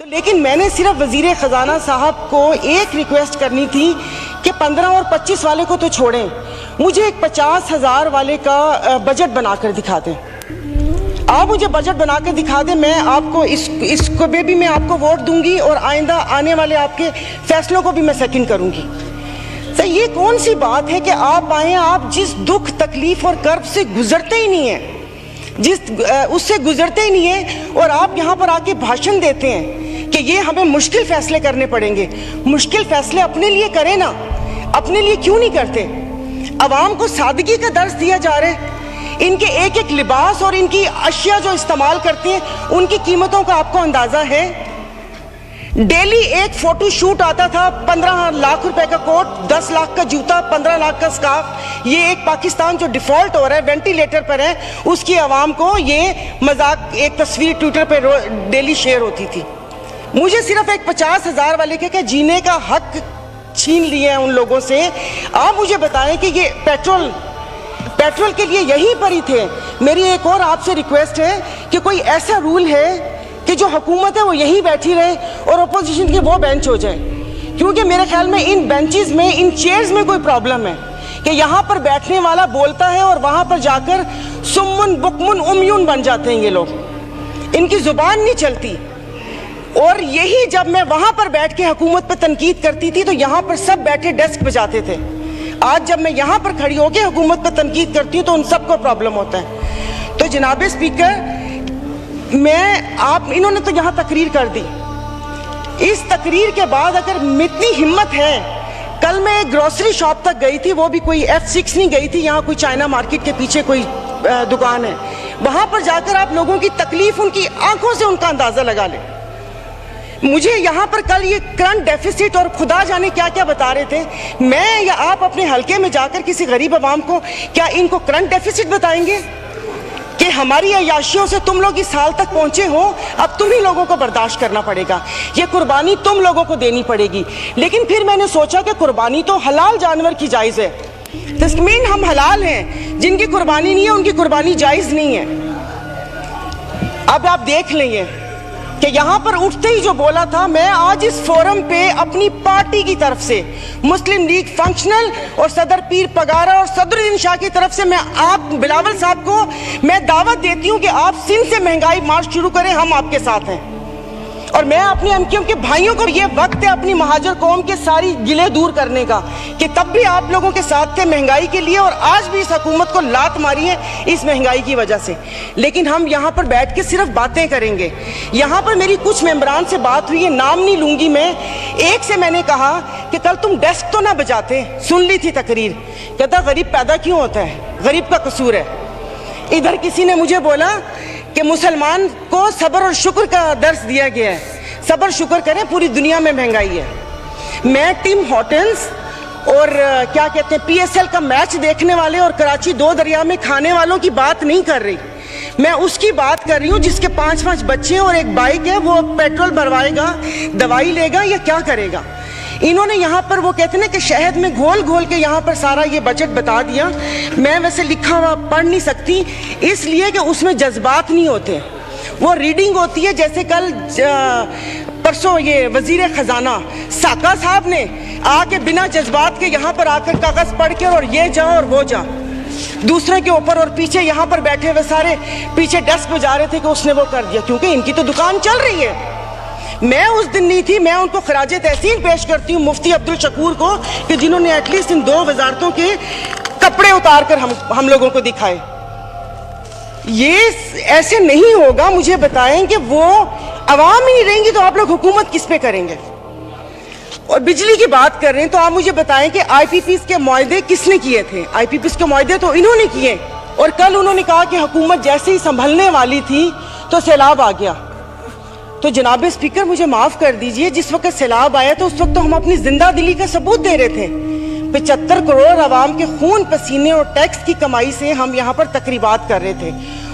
لیکن میں نے صرف وزیر خزانہ صاحب کو ایک ریکویسٹ کرنی تھی کہ 15 اور 25 والے کو تو چھوڑیں، مجھے ایک 50,000 والے کا بجٹ بنا کر دکھا دیں۔ آپ مجھے بجٹ بنا کر دکھا دیں، میں آپ کو اس کو بھی میں آپ کو ووٹ دوں گی اور آئندہ آنے والے آپ کے فیصلوں کو بھی میں سیکنڈ کروں گی۔ تو یہ کون سی بات ہے کہ آپ آئیں، آپ جس دکھ تکلیف اور کرب سے گزرتے ہی نہیں ہیں، اس سے گزرتے ہی نہیں ہیں، اور آپ یہاں پر آ کے بھاشن دیتے ہیں کہ یہ ہمیں مشکل فیصلے کرنے پڑیں گے۔ مشکل فیصلے اپنے لیے کریں نا، اپنے لیے کیوں نہیں کرتے؟ عوام کو سادگی کا درس دیا جا رہا ہے۔ ان کے ایک ایک لباس اور ان کی اشیاء جو استعمال کرتے ہیں ان کی قیمتوں کا آپ کو اندازہ ہے؟ ڈیلی ایک فوٹو شوٹ آتا تھا، 15 لاکھ روپے کا کوٹ، 10 لاکھ کا جوتا، 15 لاکھ کا سکارف۔ یہ ایک پاکستان جو ڈیفالٹ ہو رہا ہے، وینٹیلیٹر پر ہے، اس کی عوام کو یہ مذاق ایک تصویر ٹویٹر پہ ڈیلی شیئر ہوتی تھی۔ مجھے صرف ایک 50,000 والے کے جینے کا حق چھین لیے ہیں ان لوگوں سے۔ آپ مجھے بتائیں کہ یہ پیٹرول کے لیے یہیں پر ہی تھے۔ میری ایک اور آپ سے ریکویسٹ ہے کہ کوئی ایسا رول ہے کہ جو حکومت ہے وہ یہیں بیٹھی رہے اور اپوزیشن کے وہ بینچ ہو جائیں، کیونکہ میرے خیال میں ان بینچز میں، ان چیئرز میں کوئی پرابلم ہے کہ یہاں پر بیٹھنے والا بولتا ہے اور وہاں پر جا کر سمن بکمن امیون بن جاتے ہیں یہ لوگ، ان کی زبان نہیں چلتی۔ اور یہی جب میں وہاں پر بیٹھ کے حکومت پہ تنقید کرتی تھی تو یہاں پر سب بیٹھے ڈیسک بجاتے تھے۔ آج جب میں یہاں پر کھڑی ہو کے حکومت پہ تنقید کرتی ہوں تو ان سب کو پرابلم ہوتا ہے۔ تو جناب اسپیکر، انہوں نے تو یہاں تقریر کر دی، اس تقریر کے بعد اگر اتنی ہمت ہے، کل میں ایک گروسری شاپ تک گئی تھی، وہ بھی کوئی F6 نہیں گئی تھی، یہاں کوئی چائنا مارکیٹ کے پیچھے کوئی دکان ہے، وہاں پر جا کر آپ لوگوں کی تکلیف، ان کی آنکھوں سے ان کا اندازہ لگا لیں۔ مجھے یہاں پر کل یہ کرنٹ ڈیفیسٹ اور خدا جانے کیا کیا بتا رہے تھے، میں یا آپ اپنے حلقے میں جا کر کسی غریب عوام کو کیا ان کو کرنٹ ڈیفیسٹ بتائیں گے کہ ہماری عیاشیوں سے تم لوگ اس حال تک پہنچے ہو، اب تم ہی لوگوں کو برداشت کرنا پڑے گا، یہ قربانی تم لوگوں کو دینی پڑے گی۔ لیکن پھر میں نے سوچا کہ قربانی تو حلال جانور کی جائز ہے، تسمین ہم حلال ہیں، جن کی قربانی نہیں ہے ان کی قربانی جائز نہیں ہے۔ اب آپ دیکھ لیں کہ یہاں پر اٹھتے ہی جو بولا تھا، میں آج اس فورم پہ اپنی پارٹی کی طرف سے، مسلم لیگ فنکشنل اور صدر پیر پگارا اور صدر الدین شاہ کی طرف سے میں آپ بلاول صاحب کو میں دعوت دیتی ہوں کہ آپ سندھ سے مہنگائی مارچ شروع کریں، ہم آپ کے ساتھ ہیں۔ اور میں اپنے MKM کے بھائیوں کو، یہ وقت ہے اپنی مہاجر قوم کے ساری گلے دور کرنے کا کہ تب بھی آپ لوگوں کے ساتھ تھے مہنگائی کے لیے، اور آج بھی اس حکومت کو لات ماری ہے اس مہنگائی کی وجہ سے۔ لیکن ہم یہاں پر بیٹھ کے صرف باتیں کریں گے۔ یہاں پر میری کچھ ممبران سے بات ہوئی ہے، نام نہیں لوں گی میں۔ ایک سے میں نے کہا کہ کل تم ڈیسک تو نہ بجاتے، سن لی تھی تقریر، کہتا غریب پیدا کیوں ہوتا ہے، غریب کا قصور ہے۔ ادھر کسی نے مجھے بولا کہ مسلمان کو صبر اور شکر کا درس دیا گیا ہے، صبر شکر کریں، پوری دنیا میں مہنگائی ہے۔ میں ٹیم ہارٹنز اور کیا کہتے ہیں PSL کا میچ دیکھنے والے اور کراچی 2 دریا میں کھانے والوں کی بات نہیں کر رہی، میں اس کی بات کر رہی ہوں جس کے 5 بچے اور ایک بائک ہے، وہ پیٹرول بھروائے گا، دوائی لے گا یا کیا کرے گا۔ انہوں نے یہاں پر وہ کہتے ہیں کہ شہد میں گھول گھول کے یہاں پر سارا یہ بجٹ بتا دیا۔ میں ویسے لکھا ہوا پڑھ نہیں سکتی، اس لیے کہ اس میں جذبات نہیں ہوتے، وہ ریڈنگ ہوتی ہے۔ جیسے کل پرسوں یہ وزیر خزانہ ساکا صاحب نے آ کے بنا جذبات کے یہاں پر آ کر کاغذ پڑھ کے اور یہ جا اور وہ جا دوسرے کے اوپر، اور پیچھے یہاں پر بیٹھے ہوئے سارے پیچھے ڈیسک پہ جا رہے تھے کہ اس نے وہ کر دیا، کیونکہ ان کی تو دکان چل رہی ہے۔ میں اس دن نہیں تھی، میں ان کو خراج تحسین پیش کرتی ہوں مفتی عبدالشکور کو کہ جنہوں نے ایٹ لیسٹ ان 2 وزارتوں کے کپڑے اتار کر ہم لوگوں کو دکھائے۔ یہ ایسے نہیں ہوگا۔ مجھے بتائیں کہ وہ عوام ہی نہیں رہیں گی تو آپ لوگ حکومت کس پہ کریں گے؟ اور بجلی کی بات کر رہے ہیں تو آپ مجھے بتائیں کہ IPPs کے معاہدے کس نے کیے تھے؟ IPPs کے معاہدے تو انہوں نے کیے، اور کل انہوں نے کہا کہ حکومت جیسے ہی سنبھلنے والی تھی تو سیلاب آ گیا۔ تو جناب اسپیکر مجھے معاف کر دیجئے، جس وقت سیلاب آیا تو اس وقت تو ہم اپنی زندہ دلی کا ثبوت دے رہے تھے، 75 کروڑ عوام کے خون پسینے اور ٹیکس کی کمائی سے ہم یہاں پر تقریبات کر رہے تھے۔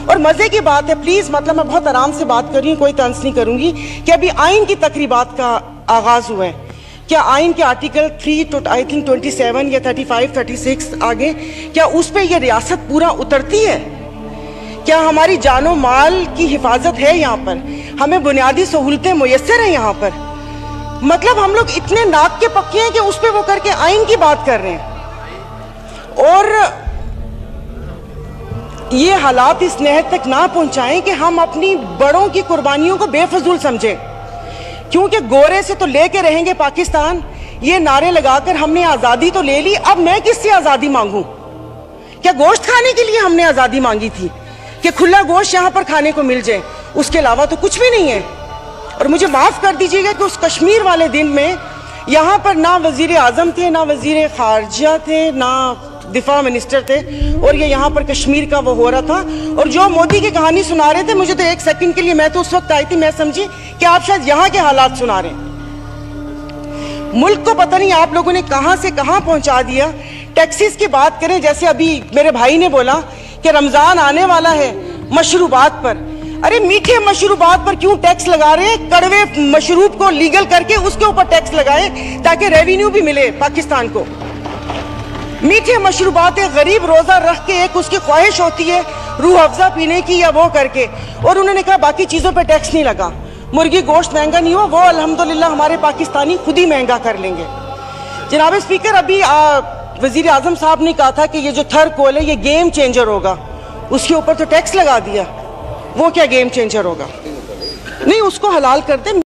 اور مزے کی بات ہے، پلیز مطلب میں بہت آرام سے بات کر رہی ہوں، کوئی طنز نہیں کروں گی، کہ ابھی آئین کی تقریبات کا آغاز ہوا ہے۔ کیا آئین کے آرٹیکل 3 I think 27 یا 35 36 آگے، کیا اس پہ یہ ریاست پورا اترتی ہے؟ کیا ہماری جان و مال کی حفاظت ہے یہاں پر؟ ہمیں بنیادی سہولتیں میسر ہیں یہاں پر. مطلب ہم لوگ اتنے ناک کے پکے ہیں کہ اس پہ وہ کر کے آئین کی بات کر رہے ہیں. اور یہ حالات اس نہج تک نہ پہنچائیں کہ ہم اپنی بڑوں کی قربانیوں کو بے فضول سمجھیں. کیونکہ گورے سے تو لے کے رہیں گے پاکستان، یہ نعرے لگا کر ہم نے آزادی تو لے لی، اب میں کس سے آزادی مانگوں؟ کیا گوشت کھانے کے لیے ہم نے آزادی مانگی تھی کہ کھلا گوشت یہاں پر کھانے کو مل جائے؟ اس کے علاوہ تو کچھ بھی نہیں ہے. اور مجھے معاف کر دیجیے گا کہ اس کشمیر والے دن میں یہاں پر نہ وزیر اعظم تھے، نہ وزیر خارجہ تھے، نہ دفاع منسٹر تھے، اور یہ یہاں پر کشمیر کا وہ ہو رہا تھا. اور جو مودی کی کہانی سنا رہے تھے، مجھے تو ایک سیکنڈ کے لیے، میں تو اس وقت آئی تھی، میں سمجھی کہ آپ شاید یہاں کے حالات سنا رہے ہیں. ملک کو پتہ نہیں آپ لوگوں نے کہاں سے کہاں پہنچا دیا. ٹیکسیز کی بات کریں، جیسے ابھی میرے بھائی نے بولا کہ رمضان آنے والا ہے، مشروبات پر. ارے میٹھے مشروبات پر کیوں ٹیکس لگا رہے ہیں؟ کڑوے مشروب کو لیگل کر کے اس کے اوپر ٹیکس لگائیں تاکہ ریونیو بھی ملے پاکستان کو. میٹھے مشروبات، غریب روزہ رکھ کے ایک اس کی خواہش ہوتی ہے روح افزا پینے کی یا وہ کر کے، اور انہوں نے کہا باقی چیزوں پہ ٹیکس نہیں لگا. مرغی گوشت مہنگا نہیں ہوا، وہ الحمدللہ ہمارے پاکستانی خود ہی مہنگا کر لیں گے. جناب اسپیکر، ابھی وزیر اعظم صاحب نے کہا تھا کہ یہ جو تھر کول ہے یہ گیم چینجر ہوگا، اس کے اوپر تو ٹیکس لگا دیا. وہ کیا گیم چینجر ہوگا؟ نہیں، اس کو حلال کر دیں.